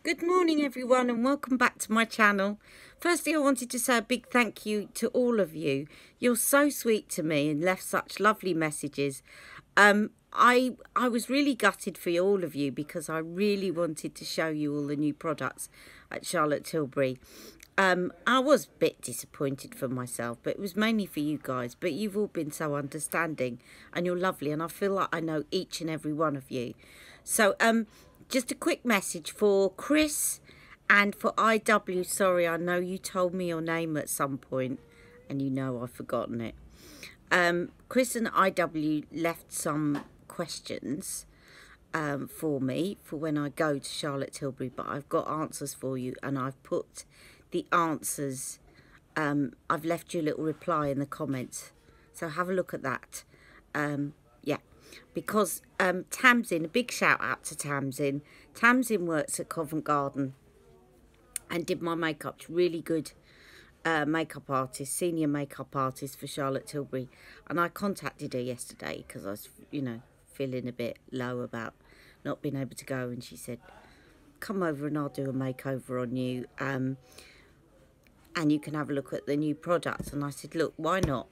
Good morning everyone and welcome back to my channel. Firstly, I wanted to say a big thank you to all of you. You're so sweet to me and left such lovely messages. I was really gutted for all of you because I really wanted to show you all the new products at Charlotte Tilbury. I was a bit disappointed for myself, but it was mainly for you guys. But you've all been so understanding and you're lovely, and I feel like I know each and every one of you. So just a quick message for Chris and for IW. Sorry, I know you told me your name at some point and you know I've forgotten it. Chris and IW left some questions for me for when I go to Charlotte Tilbury, but I've got answers for you and I've put the answers. I've left you a little reply in the comments, so have a look at that. Yeah, because Tamsin, a big shout out to Tamsin. Tamsin works at Covent Garden and did my makeup. Really good makeup artist, senior makeup artist for Charlotte Tilbury. And I contacted her yesterday because I was, you know, feeling a bit low about not being able to go. And she said, come over and I'll do a makeover on you. And you can have a look at the new products. And I said, look, why not?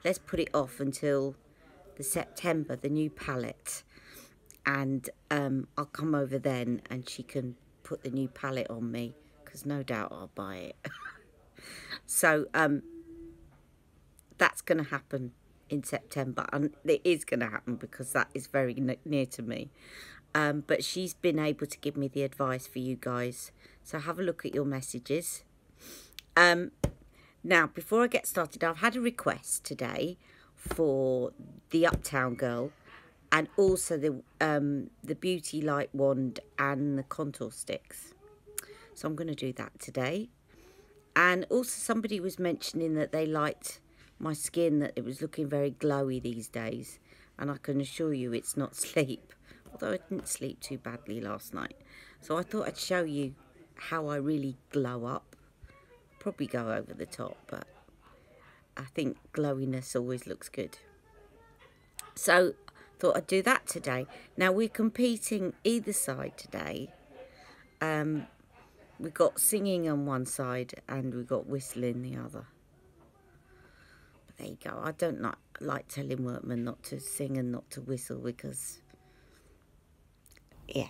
Let's put it off until the September, the new palette, and I'll come over then and she can put the new palette on me, because no doubt I'll buy it. So that's going to happen in September, and it is going to happen because that is very near to me. But she's been able to give me the advice for you guys, so have a look at your messages. Now, before I get started, I've had a request today for the Uptown girl and also the beauty light wand and the contour sticks. So I'm going to do that today. And also somebody was mentioning that they liked my skin, that it was looking very glowy these days. And I can assure you it's not sleep, although I didn't sleep too badly last night. So I thought I'd show you how I really glow up. Probably go over the top, but I think glowiness always looks good. So thought I'd do that today. Now we're competing either side today. We've got singing on one side and we've got whistling the other. But there you go. I don't like telling workmen not to sing and not to whistle because, yeah,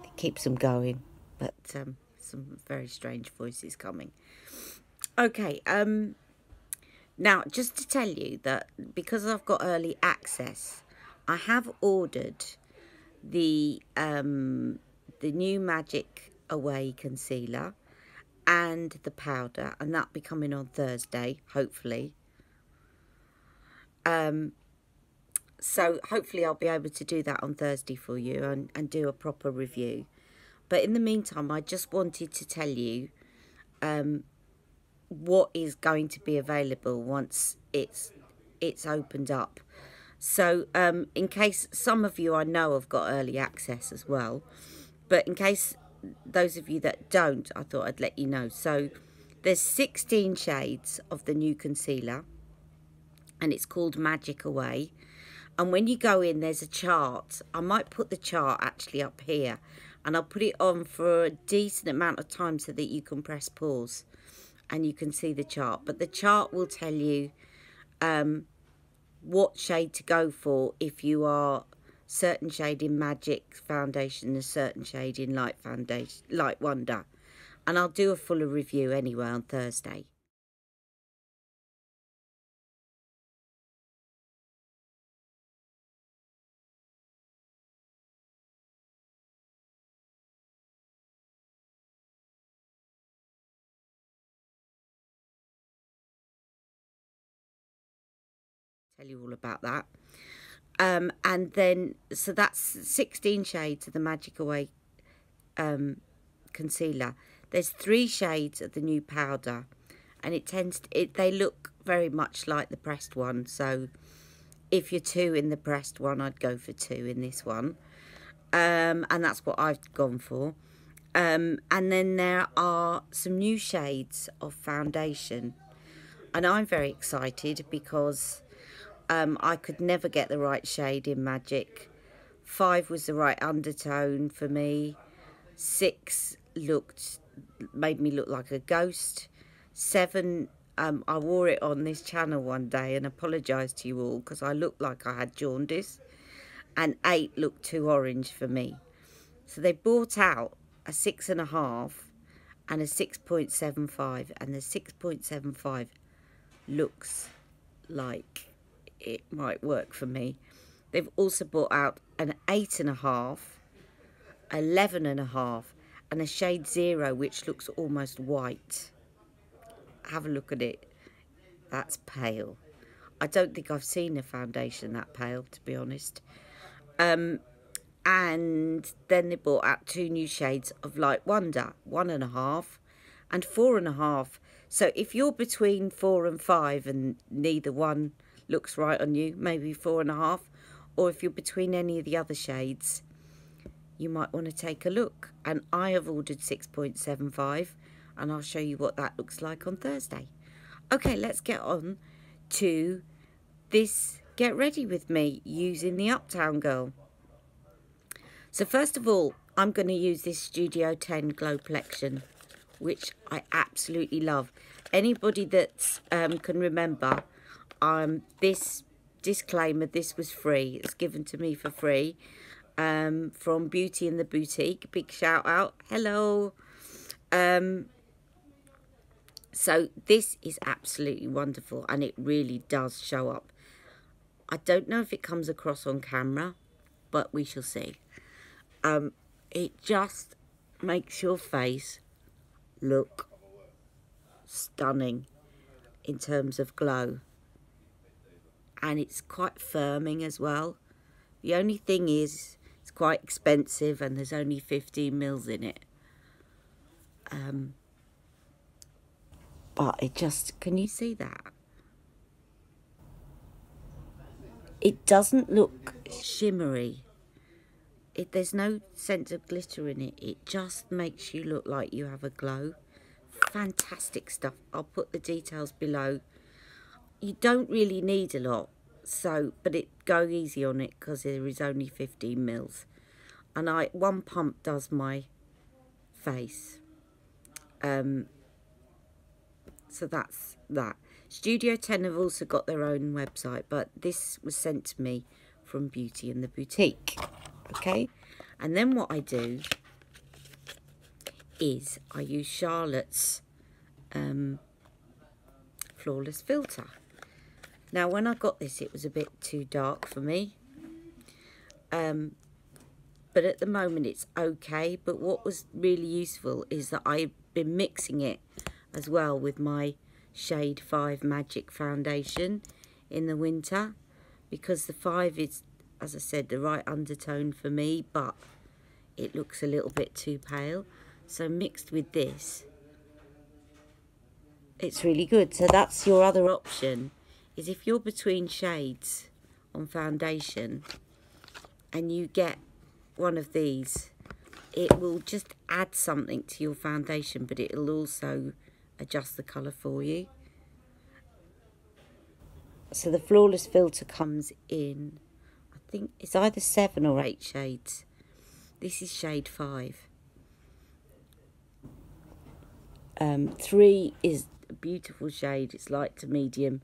it keeps them going. But some very strange voices coming. Okay, now, just to tell you that because I've got early access, I have ordered the new Magic Away concealer and the powder, and that'll be coming on Thursday, hopefully. So hopefully I'll be able to do that on Thursday for you and do a proper review. But in the meantime, I just wanted to tell you what is going to be available once it's opened up. So in case some of you I know have got early access as well, but in case those of you that don't, I thought I'd let you know. So there's 16 shades of the new concealer and it's called Magic Away. And when you go in, there's a chart. I might put the chart actually up here and I'll put it on for a decent amount of time so that you can press pause and you can see the chart. But the chart will tell you what shade to go for if you are certain shade in Magic Foundation, a certain shade in Light Foundation, Light Wonder. And I'll do a fuller review anyway on Thursday. Tell you all about that. And then, so that's 16 shades of the Magic Away concealer. There's 3 shades of the new powder, and they look very much like the pressed one. So if you're 2 in the pressed one, I'd go for 2 in this one. And that's what I've gone for. And then there are some new shades of foundation, and I'm very excited because I could never get the right shade in Magic. 5 was the right undertone for me. 6 made me look like a ghost. 7, I wore it on this channel one day and apologised to you all because I looked like I had jaundice. And 8 looked too orange for me. So they brought out a 6.5 and a 6.75, and the 6.75 looks like it might work for me. They've also brought out an 8.5, 11.5, and a shade 0, which looks almost white. Have a look at it. That's pale. I don't think I've seen a foundation that pale, to be honest. And then they brought out 2 new shades of Light Wonder, 1.5 and 4.5. So if you're between 4 and 5 and neither one looks right on you, maybe 4.5, or if you're between any of the other shades, you might want to take a look. And I have ordered 6.75, and I'll show you what that looks like on Thursday. Okay, let's get on to this Get Ready With Me using the Uptown Girl. So first of all, I'm going to use this Studio 10 glowplexion, which I absolutely love. Anybody that can remember, this disclaimer, this was free. It's given to me for free from Beauty in the Boutique. Big shout out. Hello. So this is absolutely wonderful, and it really does show up. I don't know if it comes across on camera, but we shall see. It just makes your face look stunning in terms of glow, and it's quite firming as well. The only thing is it's quite expensive and there's only 15 mils in it, but it just, can you see that? It doesn't look shimmery. There's no sense of glitter in it. It just makes you look like you have a glow. Fantastic stuff. I'll put the details below. You don't really need a lot, but go easy on it because there is only 15 mils. And one pump does my face. So that's that. Studio 10 have also got their own website, but this was sent to me from Beauty in the Boutique. Okay, and then what I do is I use Charlotte's Flawless Filter. Now, when I got this, it was a bit too dark for me. But at the moment, it's okay. But what was really useful is that I've been mixing it as well with my shade 5 Magic Foundation in the winter, because the 5 is, as I said, the right undertone for me, but it looks a little bit too pale. So mixed with this, it's really good. So that's your other option, is if you're between shades on foundation and you get one of these, it will just add something to your foundation, but it'll also adjust the colour for you. So the Flawless Filter comes in, I think it's either 7 or 8 shades. This is shade 5. 3 is a beautiful shade. It's light to medium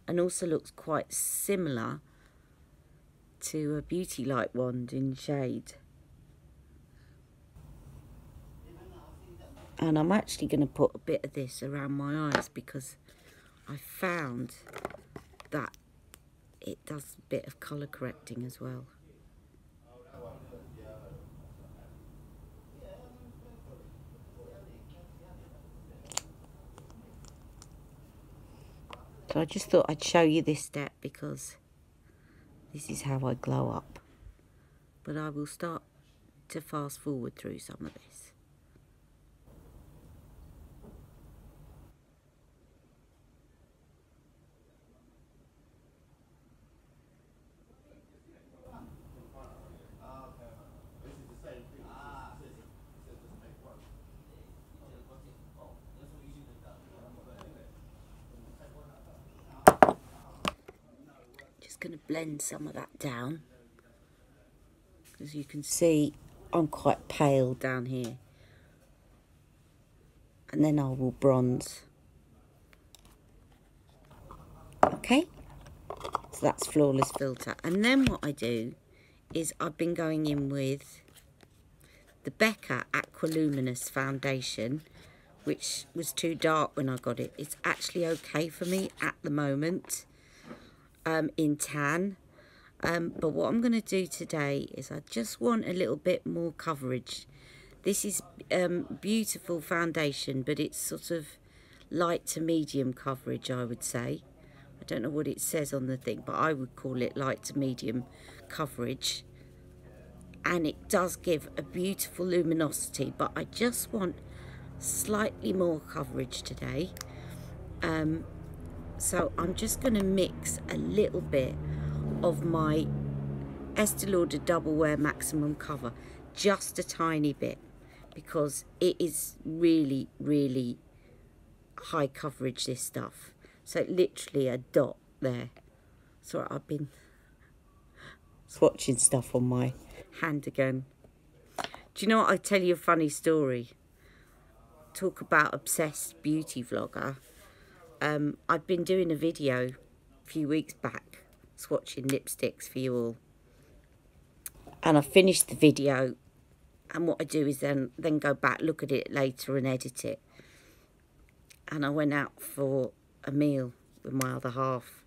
and also looks quite similar to a Beauty Light wand in shade. And I'm actually going to put a bit of this around my eyes because I found that it does a bit of colour correcting as well. So I just thought I'd show you this step because this is how I glow up. But I will start to fast forward through some of this. Going to blend some of that down, as you can see I'm quite pale down here. And then I will bronze. Okay, so that's Flawless Filter. And then what I do is I've been going in with the Becca Aqua Luminous foundation, which was too dark when I got it. It's actually okay for me at the moment in tan. But what I'm going to do today is I just want a little bit more coverage. This is beautiful foundation, but it's sort of light to medium coverage, I would say. I don't know what it says on the thing, but I would call it light to medium coverage. And it does give a beautiful luminosity, but I just want slightly more coverage today. So I'm just going to mix a little bit of my Estée Lauder Double Wear Maximum Cover, just a tiny bit, because it is really, really high coverage, this stuff. So literally a dot there. Sorry, I've been swatching stuff on my hand again. Do you know what? I'll tell you a funny story. Talk about obsessed beauty vlogger. I've been doing a video a few weeks back swatching lipsticks for you all, and I finished the video, and what I do is then go back, look at it later and edit it. And I went out for a meal with my other half,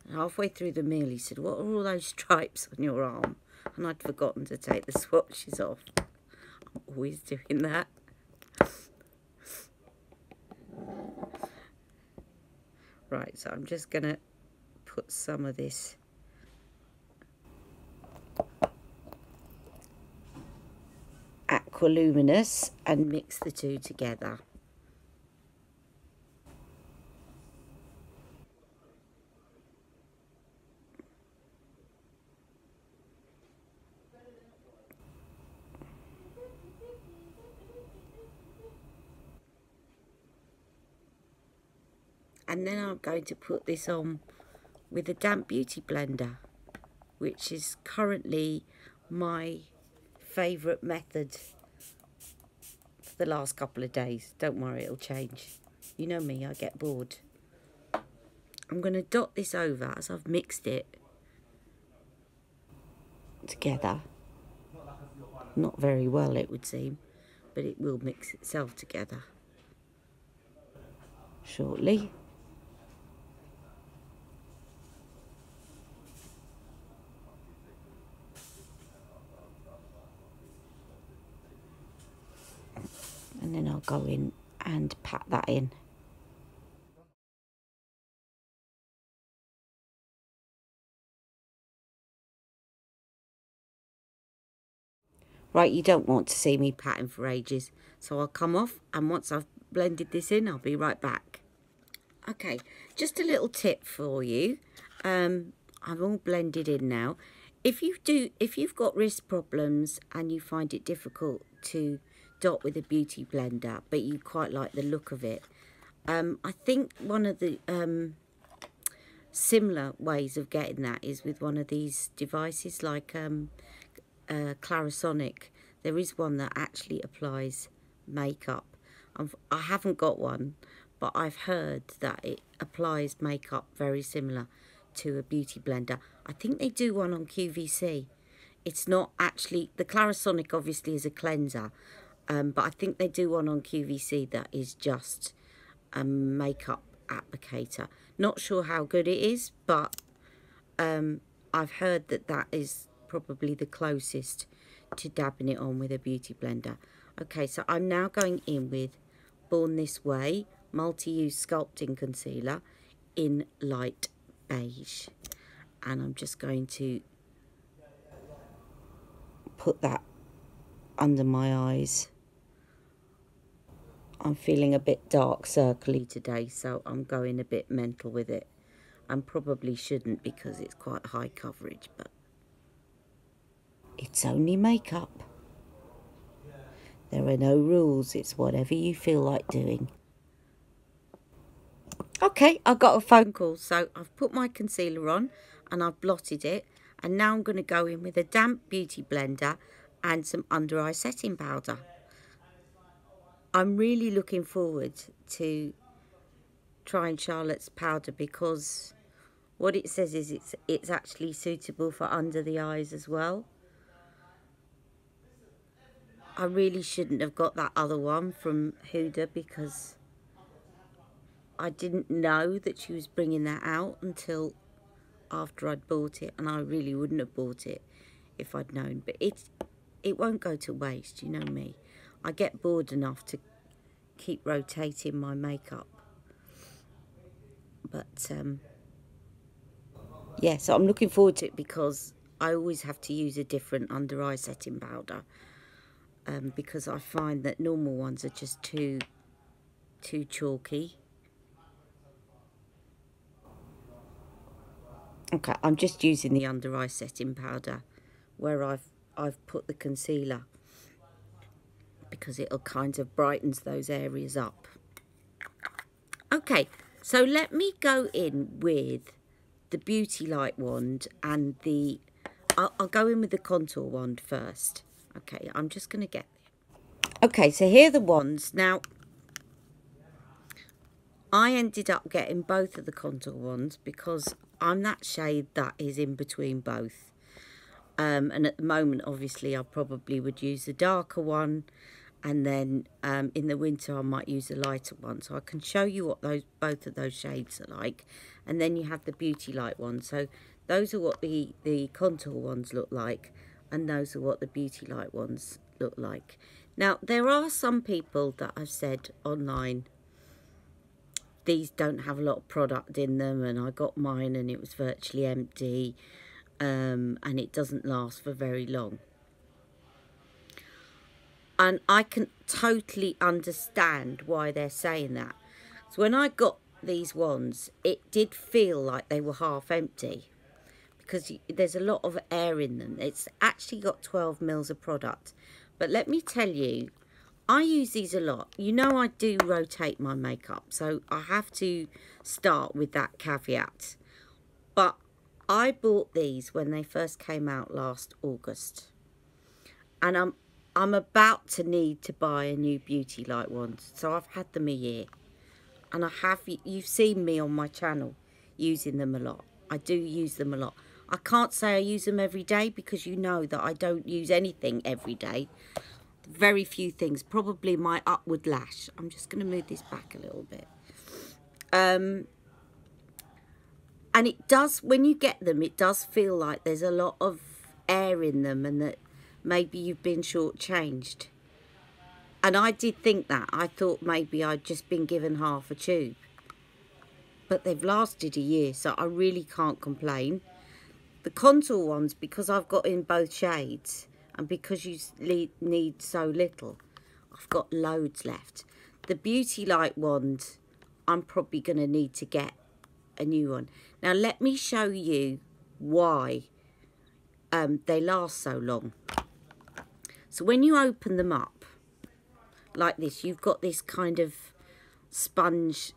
and halfway through the meal he said, "What are all those stripes on your arm?" And I'd forgotten to take the swatches off. I'm always doing that. Right, so I'm just gonna put some of this Aqua Luminous and mix the two together. And then I'm going to put this on with a damp beauty blender, which is currently my favourite method for the last couple of days. Don't worry, it'll change. You know me, I get bored. I'm going to dot this over as I've mixed it together. Not very well, it would seem, but it will mix itself together shortly. And then I'll go in and pat that in. Right, you don't want to see me patting for ages, so I'll come off, and once I've blended this in, I'll be right back. Okay, just a little tip for you. I'm all blended in now. If you've got wrist problems and you find it difficult to dot with a beauty blender, but you quite like the look of it, I think one of the similar ways of getting that is with one of these devices like Clarisonic. There is one that actually applies makeup. I haven't got one, but I've heard that it applies makeup very similar to a beauty blender. I think they do one on QVC. It's not actually, the Clarisonic obviously is a cleanser, but I think they do one on QVC that is just a makeup applicator. Not sure how good it is, but I've heard that that is probably the closest to dabbing it on with a beauty blender. Okay, so I'm now going in with Born This Way multi-use sculpting concealer in light beige, and I'm just going to put that under my eyes. I'm feeling a bit dark circly today, so I'm going a bit mental with it. I probably shouldn't because it's quite high coverage, but it's only makeup. There are no rules, it's whatever you feel like doing. Okay, I got a phone call, so I've put my concealer on and I've blotted it, and now I'm going to go in with a damp beauty blender and some under eye setting powder. I'm really looking forward to trying Charlotte's powder because what it says is it's actually suitable for under the eyes as well. I really shouldn't have got that other one from Huda because I didn't know that she was bringing that out until after I'd bought it, and I really wouldn't have bought it if I'd known. But it won't go to waste, you know me. I get bored enough to keep rotating my makeup. But yeah, so I'm looking forward to it because I always have to use a different under eye setting powder because I find that normal ones are just too chalky. Okay, I'm just using the under eye setting powder where I've put the concealer because it'll kind of brightens those areas up. Okay, so let me go in with the Beauty Light wand and the... I'll go in with the contour wand first. Okay, I'm just going to get... Okay, so here are the wands. Now, I ended up getting both of the contour wands because I'm that shade that is in between both. And at the moment, obviously, I probably would use the darker one. And then in the winter, I might use a lighter one. So I can show you what both of those shades are like. And then you have the Beauty Light one. So those are what the contour ones look like. And those are what the Beauty Light ones look like. Now, there are some people that I've said online, these don't have a lot of product in them. And I got mine and it was virtually empty. And it doesn't last for very long. And I can totally understand why they're saying that. So when I got these wands, it did feel like they were half empty because there's a lot of air in them. It's actually got 12 mils of product. But let me tell you, I use these a lot. You know I do rotate my makeup, so I have to start with that caveat. But I bought these when they first came out last August. And I'm about to need to buy a new Beauty Light wand. So I've had them a year. And you've seen me on my channel using them a lot. I do use them a lot. I can't say I use them every day because you know that I don't use anything every day. Very few things. Probably my upward lash. I'm just going to move this back a little bit. And it does, when you get them, it does feel like there's a lot of air in them and that maybe you've been shortchanged. And I did think that. I thought maybe I'd just been given half a tube. But they've lasted a year, so I really can't complain. The contour ones, because I've got in both shades, and because you need so little, I've got loads left. The Beauty Light wand, I'm probably going to need to get a new one. Now, let me show you why they last so long. So when you open them up like this, you've got this kind of sponge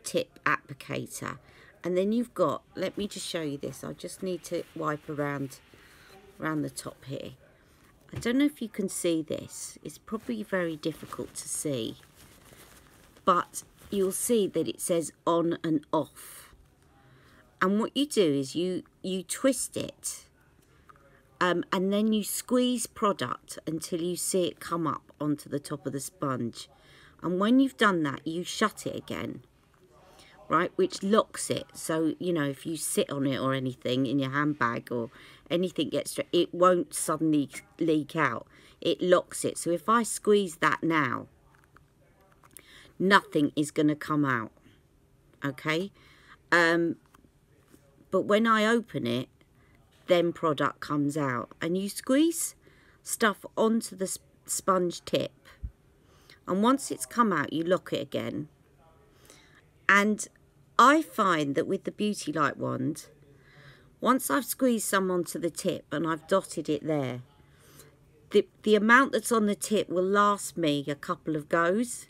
tip applicator, and then you've got, let me just show you this. I just need to wipe around the top here. I don't know if you can see this. It's probably very difficult to see, but you'll see that it says on and off. And what you do is you twist it, and then you squeeze product until you see it come up onto the top of the sponge. And when you've done that, you shut it again, right, which locks it. So, you know, if you sit on it or anything in your handbag or anything gets, it won't suddenly leak out. It locks it. So if I squeeze that now, nothing is going to come out, okay? But when I open it, then product comes out. And you squeeze stuff onto the sponge tip. And once it's come out, you lock it again. And I find that with the Beauty Light wand, once I've squeezed some onto the tip and I've dotted it there, the amount that's on the tip will last me a couple of goes.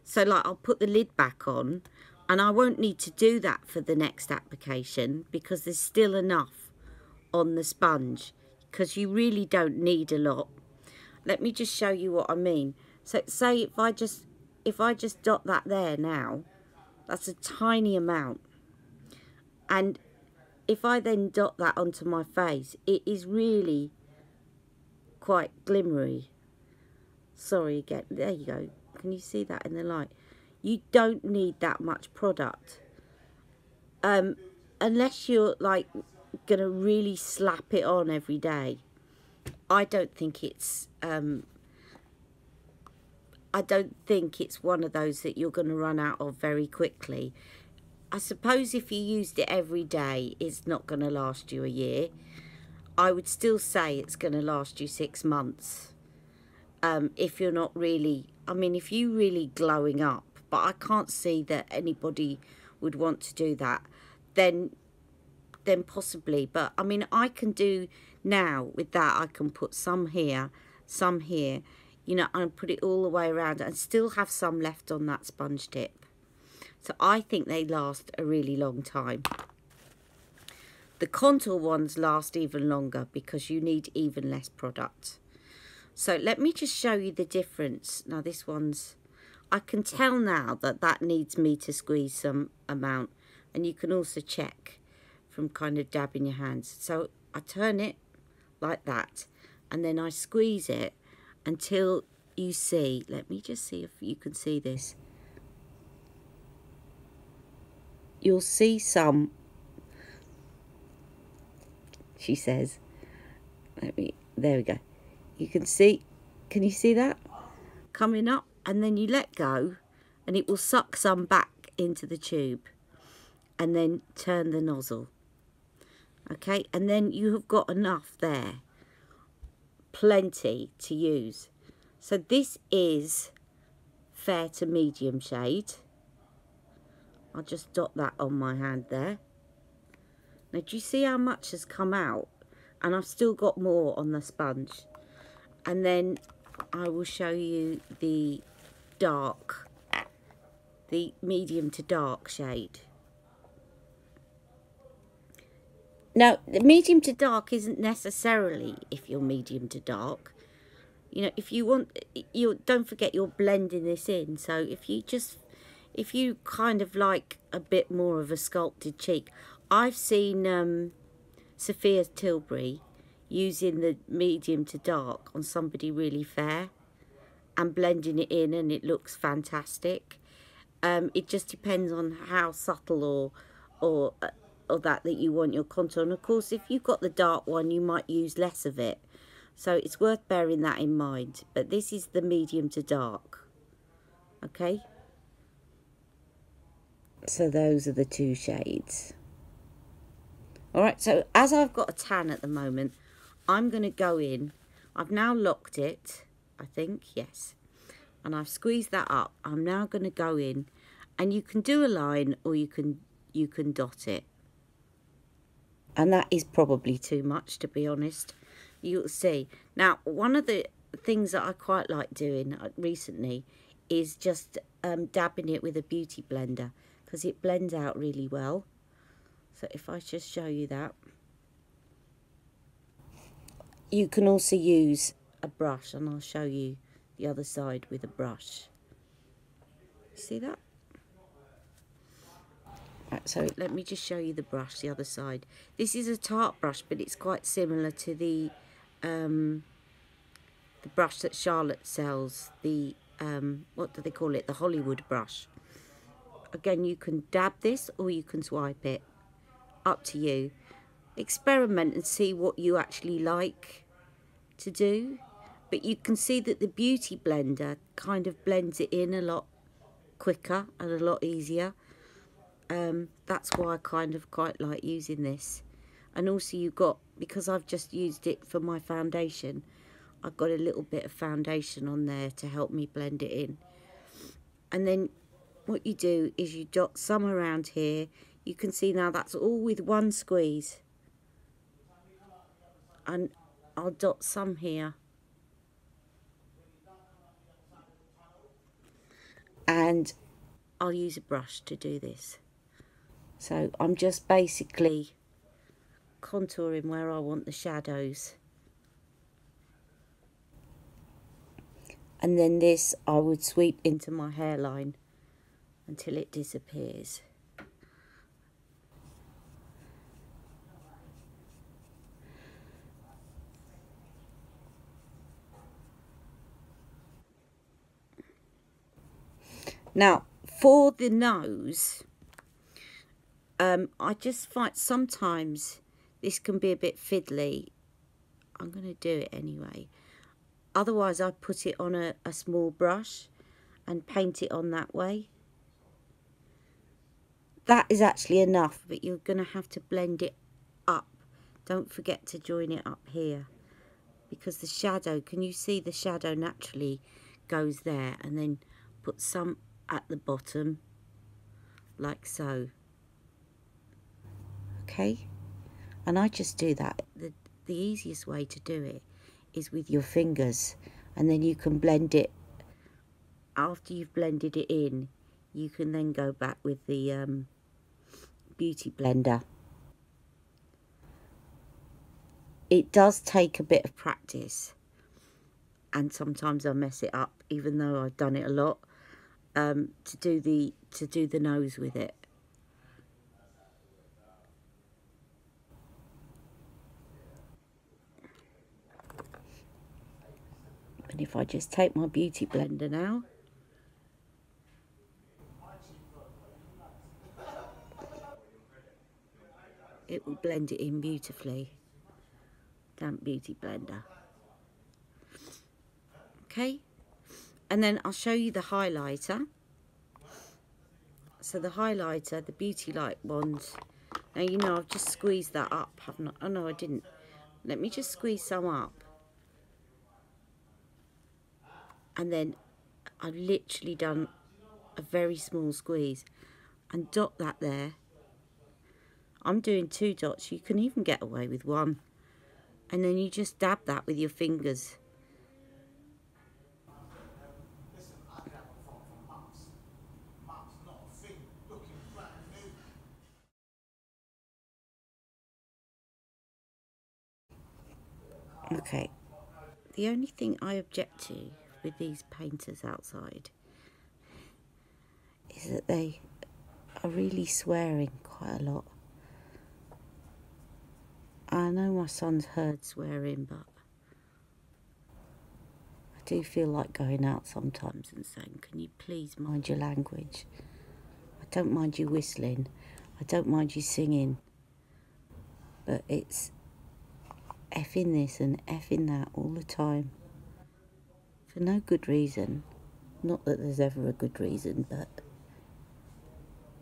So like I'll put the lid back on and I won't need to do that for the next application because there's still enough on the sponge, because you really don't need a lot. let me just show you what I mean. So say if I just dot that there now, that's a tiny amount. And if I then dot that onto my face, it is really quite glimmery. Sorry again, there you go. Can you see that in the light? You don't need that much product. Unless you're like gonna really slap it on every day. I don't think it's one of those that you're going to run out of very quickly. I suppose if you used it every day, it's not going to last you a year. I would still say it's going to last you 6 months. If you're not really, I mean, if you're really glowing up, but I can't see that anybody would want to do that, then possibly. But I mean, I can do now with that, I can put some here, you know, and put it all the way around and still have some left on that sponge tip. So I think they last a really long time. The contour ones last even longer because you need even less product. So let me just show you the difference. Now this one's, I can tell now that that needs me to squeeze some amount, and you can also check from kind of dabbing your hands. So I turn it like that, and then I squeeze it until you see, let me just see if you can see this. You'll see some, she says, there we go. You can see, can you see that? Coming up, and then you let go, and it will suck some back into the tube, and then turn the nozzle. Okay, and then you have got enough there, plenty to use. So this is fair to medium shade. I'll just dot that on my hand there. Now do you see how much has come out? And I've still got more on the sponge. And then I will show you the dark, the medium to dark shade. Now, the medium to dark isn't necessarily if you're medium to dark. You know, if you want, don't forget you're blending this in. So if you kind of like a bit more of a sculpted cheek. I've seen Charlotte Tilbury using the medium to dark on somebody really fair and blending it in, and it looks fantastic. It just depends on how subtle or that you want your contour. And of course, if you've got the dark one, you might use less of it. So it's worth bearing that in mind. But this is the medium to dark. Okay? So those are the two shades. Alright, so as I've got a tan at the moment, I'm going to go in. I've now locked it, I think, yes. And I've squeezed that up. I'm now going to go in, and you can do a line or you can dot it. And that is probably too much, to be honest. You'll see. Now, one of the things that I quite like doing recently is just dabbing it with a beauty blender, because it blends out really well. So if I just show you that. You can also use a brush, and I'll show you the other side with a brush. See that? Right, so let me just show you the brush, the other side. This is a Tarte brush, but it's quite similar to the brush that Charlotte sells. The what do they call it? The Hollywood brush. Again, you can dab this or you can swipe it. Up to you. Experiment and see what you actually like to do. But you can see that the beauty blender kind of blends it in a lot quicker and a lot easier. That's why I kind of quite like using this. And also you've got, because I've just used it for my foundation, I've got a little bit of foundation on there to help me blend it in. And then what you do is you dot some around here. You can see now that's all with one squeeze. And I'll dot some here. And I'll use a brush to do this. So I'm just basically contouring where I want the shadows. And then this I would sweep into my hairline until it disappears. Now, for the nose, I just find sometimes this can be a bit fiddly. I'm going to do it anyway. Otherwise, I put it on a small brush and paint it on that way. That is actually enough, but you're going to have to blend it up. Don't forget to join it up here, because the shadow, can you see the shadow naturally goes there, and then put some at the bottom like so. Okay, and I just do that. The easiest way to do it is with your fingers, and then you can blend it. After you've blended it in, you can then go back with the beauty blender. It does take a bit of practice, and sometimes I mess it up, even though I've done it a lot, to do the nose with it. And if I just take my beauty blender now, it will blend it in beautifully. Damp beauty blender. Okay, and then I'll show you the highlighter. So the highlighter, the Beauty Light wand. Now, you know, I've just squeezed that up, haven't I? Oh no, I didn't. Let me just squeeze some up. And then I've literally done a very small squeeze and dot that there. I'm doing 2 dots. You can even get away with 1. And then you just dab that with your fingers. Okay, the only thing I object to with these painters outside is that they are really swearing quite a lot. I know my son's heard swearing, but I do feel like going out sometimes and saying, can you please mind your language? I don't mind you whistling, I don't mind you singing, but it's effing this and effing that all the time for no good reason. Not that there's ever a good reason, but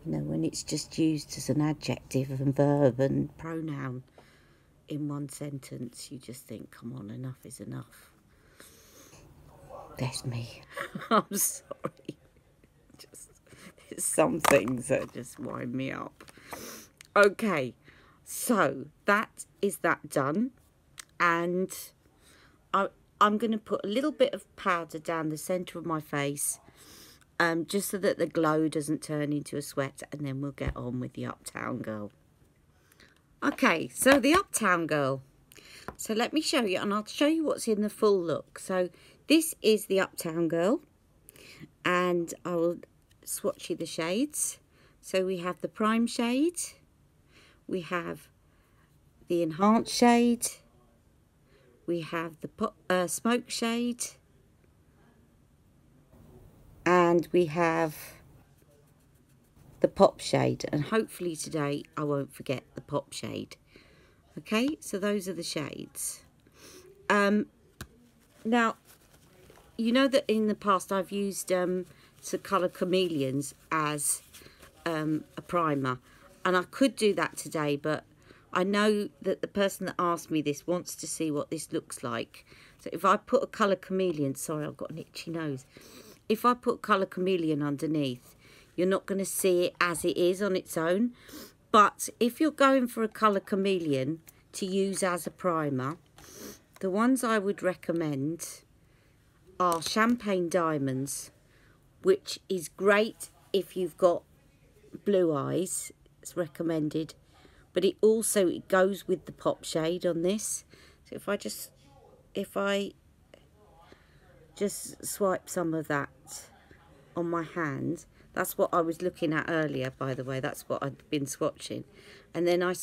you know, when it's just used as an adjective and verb and pronoun in one sentence, you just think, come on, enough is enough. That's me. I'm sorry. Just, there's some things that just wind me up. Okay, so that is that done. And I'm going to put a little bit of powder down the centre of my face, just so that the glow doesn't turn into a sweat, and then we'll get on with the Uptown Girl. Okay, so the Uptown Girl. So let me show you, and I'll show you what's in the full look. So this is the Uptown Girl, and I will swatch you the shades. So we have the prime shade, we have the enhanced shade, we have the smoke shade, and we have the pop shade. And hopefully today I won't forget the pop shade. Okay, so those are the shades. Now, you know that in the past I've used some colour chameleons as a primer, and I could do that today, but I know that the person that asked me this wants to see what this looks like. So if I put a colour chameleon, sorry, I've got an itchy nose. If I put colour chameleon underneath, you're not going to see it as it is on its own. But if you're going for a colour chameleon to use as a primer, the ones I would recommend are Champagne Diamonds, which is great if you've got blue eyes. It's recommended. But it goes with the pop shade on this. So if I just swipe some of that on my hand. That's what I was looking at earlier, by the way. That's what I'd been swatching. And then I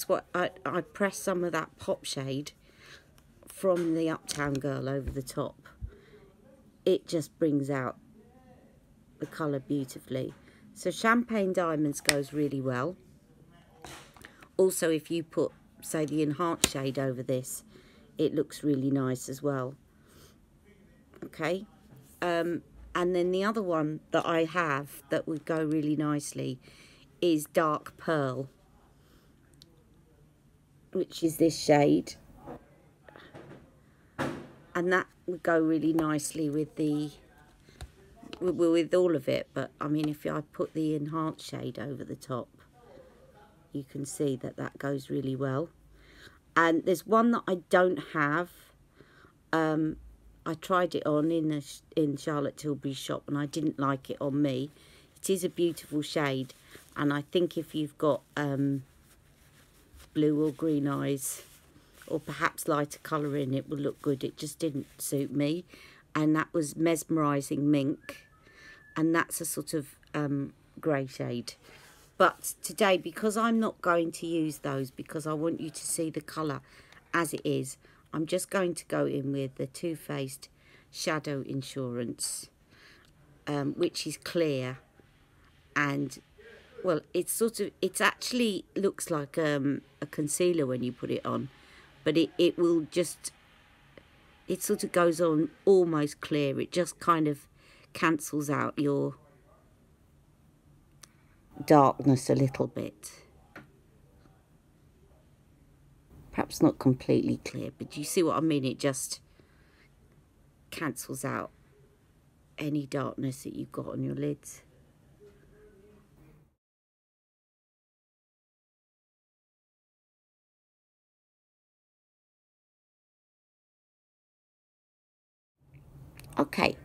press some of that pop shade from the Uptown Girl over the top. It just brings out the colour beautifully. So Champagne Diamonds goes really well. Also, if you put, say, the enhanced shade over this, it looks really nice as well. Okay. And then the other one that I have that would go really nicely is Dark Pearl, which is this shade. And that would go really nicely with the with all of it. But I mean, if I put the enhanced shade over the top, you can see that that goes really well. And there's one that I don't have. I tried it on in Charlotte Tilbury shop and I didn't like it on me. It is a beautiful shade, and I think if you've got blue or green eyes, or perhaps lighter colour in, it will look good. It just didn't suit me, and that was Mesmerising Mink, and that's a sort of grey shade. But today, because I'm not going to use those, because I want you to see the colour as it is, I'm just going to go in with the Too Faced Shadow Insurance, which is clear, and well, it's actually looks like a concealer when you put it on, but it will just, it sort of goes on almost clear. It just kind of cancels out your darkness a little bit. Perhaps not completely clear, but you see what I mean? It just cancels out any darkness that you've got on your lids. Okay,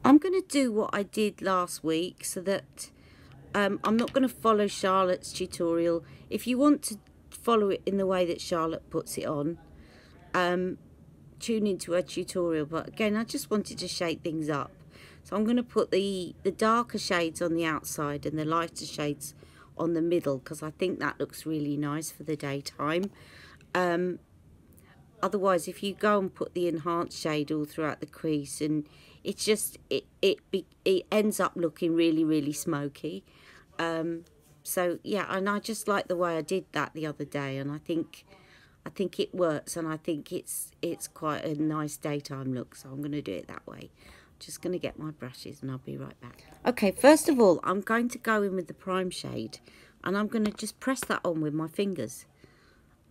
I'm going to do what I did last week, so that I'm not going to follow Charlotte's tutorial. If you want to follow it in the way that Charlotte puts it on, tune into her tutorial. But again, I just wanted to shake things up. So I'm going to put the darker shades on the outside and the lighter shades on the middle, because I think that looks really nice for the daytime. Otherwise, if you go and put the enhanced shade all throughout the crease, and it's just it ends up looking really, really smoky. So yeah, and I just like the way I did that the other day, and I think it works, and I think it's quite a nice daytime look. So I'm going to do it that way. Just going to get my brushes and I'll be right back. Okay, first of all, I'm going to go in with the prime shade, and I'm going to just press that on with my fingers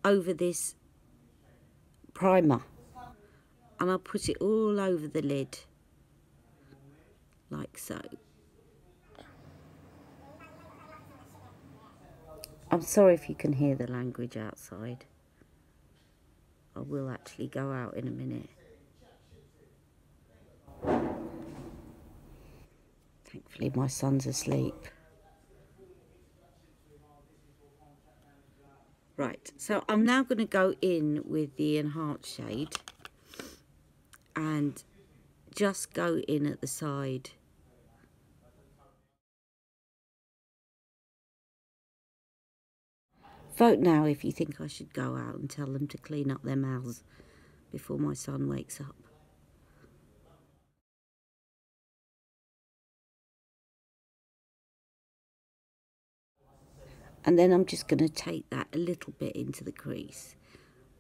over this primer, and I'll put it all over the lid like so. I'm sorry if you can hear the language outside. I will actually go out in a minute. Thankfully my son's asleep. Right, so I'm now going to go in with the enhanced shade and just go in at the side. Vote now if you think I should go out and tell them to clean up their mouths before my son wakes up. And then I'm just going to take that a little bit into the crease,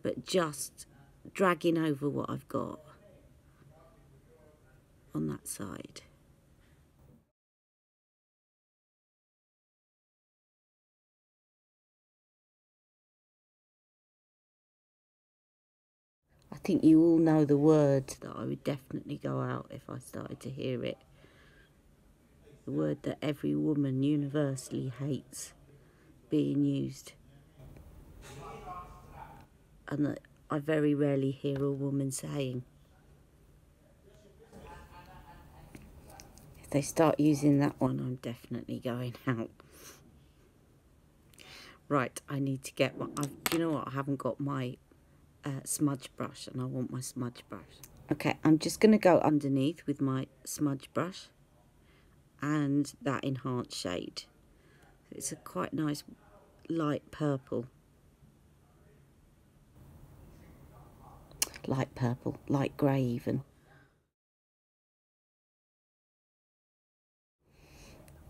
but just dragging over what I've got on that side. I think you all know the word that I would definitely go out if I started to hear it. The word that every woman universally hates being used, and that I very rarely hear a woman saying. If they start using that one, I'm definitely going out. Right, I need to get my... you know what? I haven't got my smudge brush, and I want my smudge brush. Okay, I'm just going to go underneath with my smudge brush and that enhanced shade. It's a quite nice light purple. Light purple, light grey even.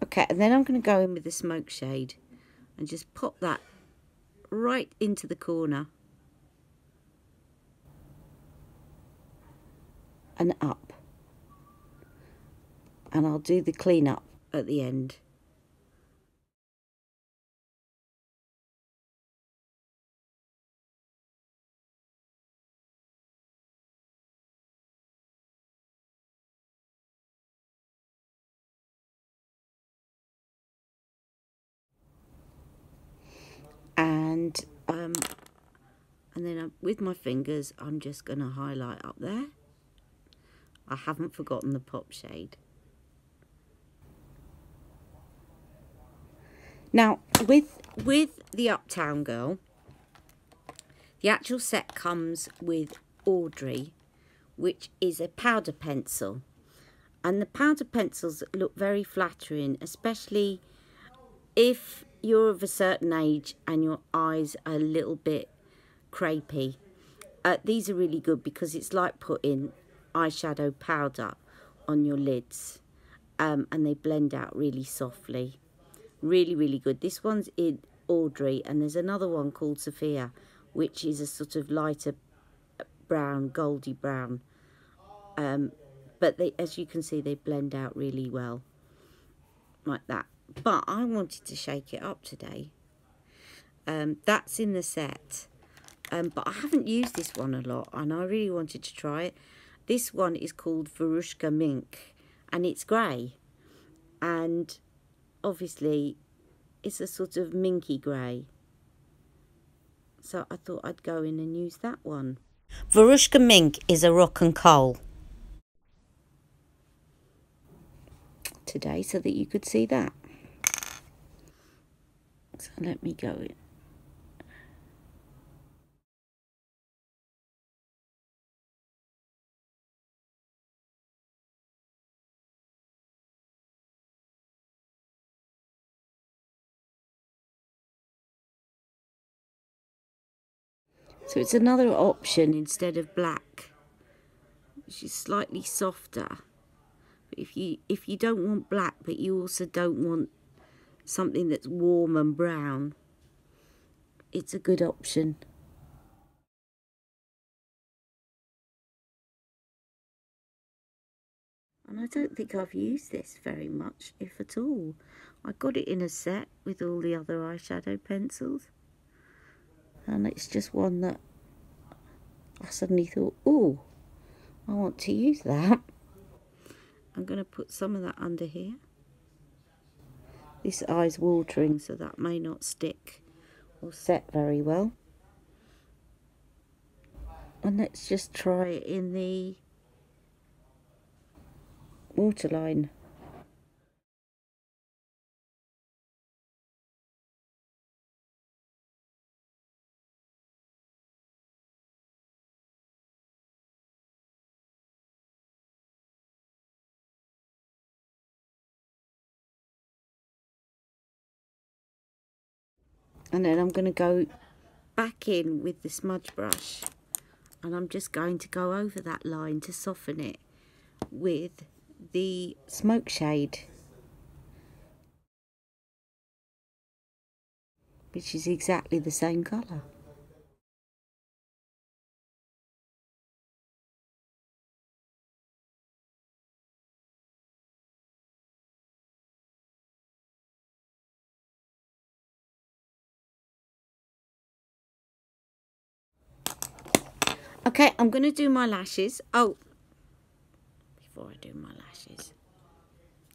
Okay, and then I'm going to go in with the smoke shade and just pop that right into the corner and up. And I'll do the clean up at the end. And then with my fingers, I'm just going to highlight up there. I haven't forgotten the pop shade. Now, with the Uptown Girl, the actual set comes with Audrey, which is a powder pencil. And the powder pencils look very flattering, especially if you're of a certain age and your eyes are a little bit crepey. These are really good because it's like putting eyeshadow powder on your lids, and they blend out really softly. Really, really good. This one's in Audrey, and there's another one called Sophia, which is a sort of lighter brown, goldy brown. But they, as you can see, they blend out really well, like that. But I wanted to shake it up today. That's in the set. But I haven't used this one a lot, and I really wanted to try it. This one is called Veruschka Mink, and it's grey. And obviously, it's a sort of minky grey. So I thought I'd go in and use that one. Veruschka Mink is a rock and kohl. Today, so that you could see that. So let me go in. So it's another option instead of black, which is slightly softer. But if you don't want black, but you also don't want something that's warm and brown, it's a good option. And I don't think I've used this very much, if at all. I got it in a set with all the other eyeshadow pencils. And it's just one that I suddenly thought, oh, I want to use that. I'm going to put some of that under here. This eye's watering, so that may not stick or set very well. And let's just try it in the waterline. And then I'm going to go back in with the smudge brush, and I'm just going to go over that line to soften it with the smoke shade, which is exactly the same colour. Okay, I'm going to do my lashes. Oh, before I do my lashes,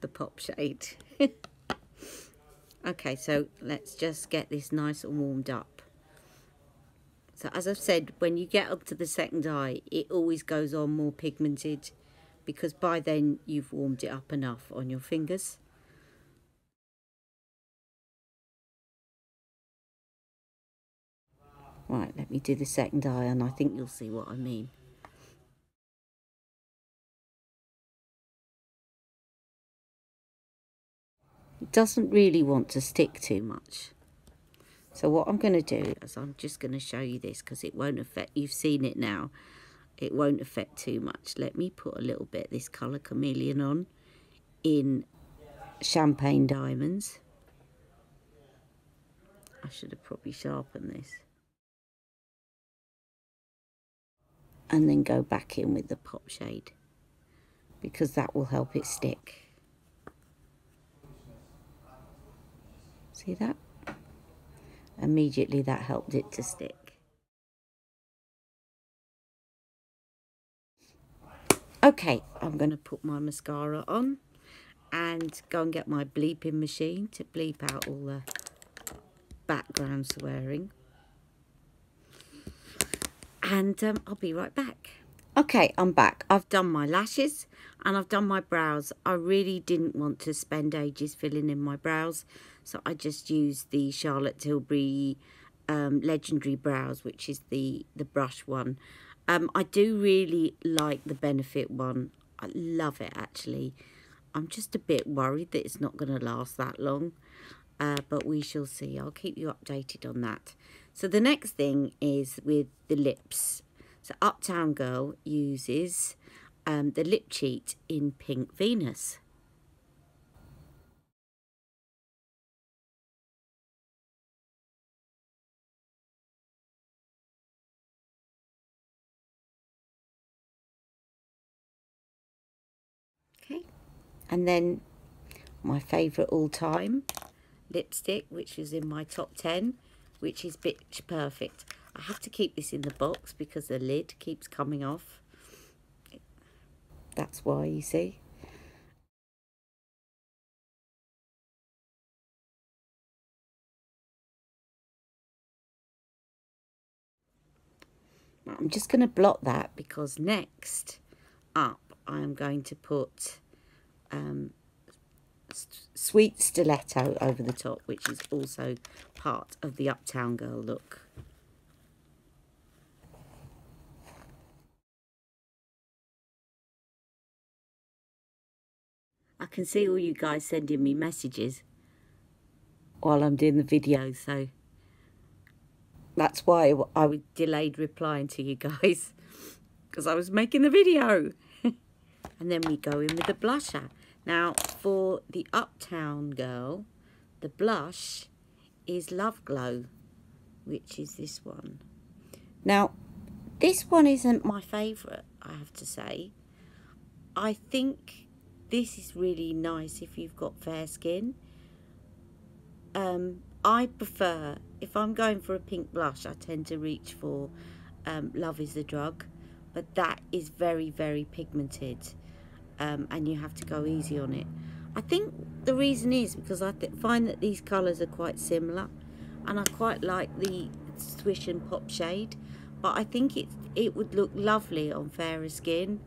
the pop shade. Okay, so let's just get this nice and warmed up. So as I've said, when you get up to the second eye, it always goes on more pigmented, because by then you've warmed it up enough on your fingers. Right, let me do the second eye, and I think you'll see what I mean. It doesn't really want to stick too much. So what I'm going to do is I'm just going to show you this because it won't affect, you've seen it now, it won't affect too much. Let me put a little bit of this colour Chameleon on in Champagne Diamonds. I should have probably sharpened this. And then go back in with the pop shade, because that will help it stick. See that? Immediately that helped it to stick. Okay, I'm going to put my mascara on and go and get my bleeping machine to bleep out all the background swearing. And I'll be right back. Okay, I'm back. I've done my lashes and I've done my brows. I really didn't want to spend ages filling in my brows, so I just used the Charlotte Tilbury Legendary Brows, which is the brush one. I do really like the Benefit one. I love it, actually. I'm just a bit worried that it's not going to last that long, but we shall see. I'll keep you updated on that. So the next thing is with the lips. So Uptown Girl uses the lip cheat in Pink Venus. Okay, and then my favourite all-time lipstick, which is in my top 10, which is Pitch Perfect. I have to keep this in the box because the lid keeps coming off. That's why, you see. I'm just going to blot that because next up I am going to put Sweet Stiletto over the top, which is also part of the Uptown Girl look. I can see all you guys sending me messages while I'm doing the video, so that's why I delayed replying to you guys, because I was making the video. And then we go in with the blusher. Now, for the Uptown Girl, the blush is Love Glow, which is this one. Now, this one isn't my favourite, I have to say. I think this is really nice if you've got fair skin. I prefer, if I'm going for a pink blush, I tend to reach for Love is the Drug, but that is very, very pigmented, and you have to go easy on it. I think the reason is because I find that these colours are quite similar, and I quite like the Swish and Pop shade, but I think it would look lovely on fairer skin.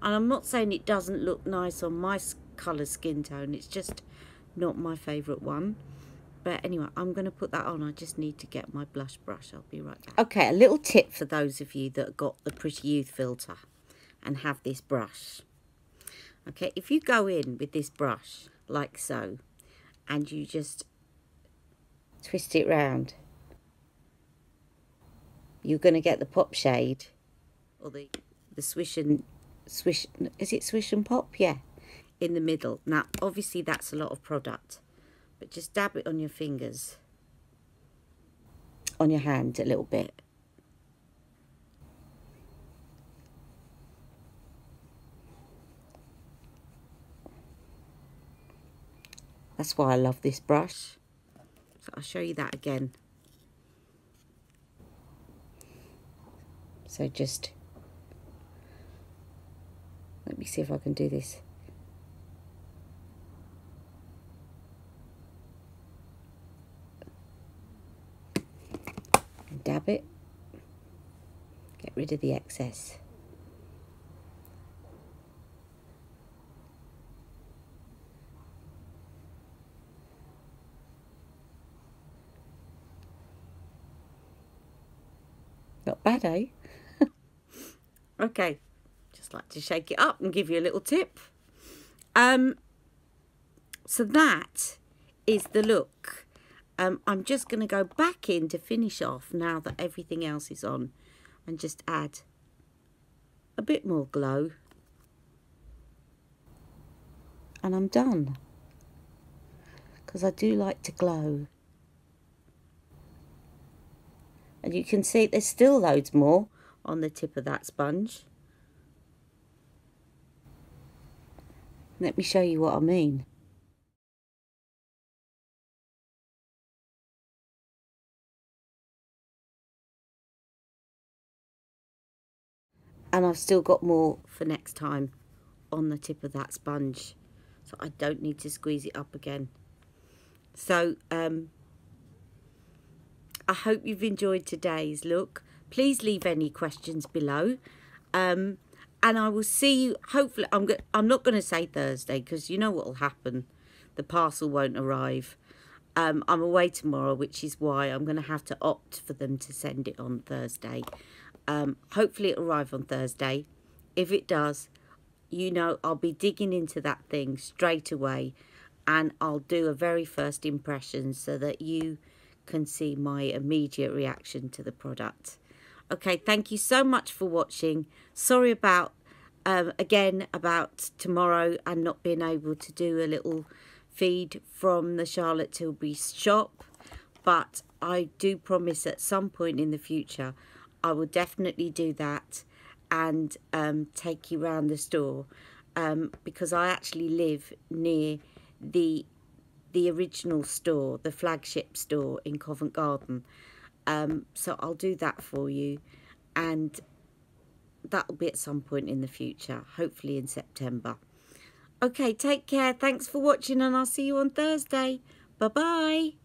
And I'm not saying it doesn't look nice on my colour skin tone, it's just not my favourite one. But anyway, I'm going to put that on. I just need to get my blush brush. I'll be right back. Okay, a little tip for those of you that got the Pretty Youth filter and have this brush. Okay, if you go in with this brush like so, and you just twist it round, you're going to get the pop shade, or the swish and swish. Is it Swish and Pop? Yeah, in the middle. Now, obviously, that's a lot of product, but just dab it on your fingers, on your hand a little bit. That's why I love this brush. So I'll show you that again. So just, let me see if I can do this. And dab it. Get rid of the excess. Not bad, eh? Okay, just like to shake it up and give you a little tip. So that is the look. I'm just going to go back in to finish off now that everything else is on and just add a bit more glow. And I'm done. Because I do like to glow. And you can see there's still loads more on the tip of that sponge. Let me show you what I mean. And I've still got more for next time on the tip of that sponge, so I don't need to squeeze it up again. So I hope you've enjoyed today's look. Please leave any questions below, and I will see you hopefully. I'm not going to say Thursday, because you know what will happen, the parcel won't arrive. I'm away tomorrow, which is why I'm going to have to opt for them to send it on Thursday. Hopefully it'll arrive on Thursday. If it does, you know, I'll be digging into that thing straight away, and I'll do a very first impression so that you can see my immediate reaction to the product. Okay, thank you so much for watching. Sorry about again about tomorrow and not being able to do a little feed from the Charlotte Tilbury shop, but I do promise at some point in the future I will definitely do that and take you around the store, because I actually live near the original store, the flagship store in Covent Garden. So I'll do that for you, and that'll be at some point in the future, hopefully in September. Okay, take care. Thanks for watching, and I'll see you on Thursday. Bye-bye.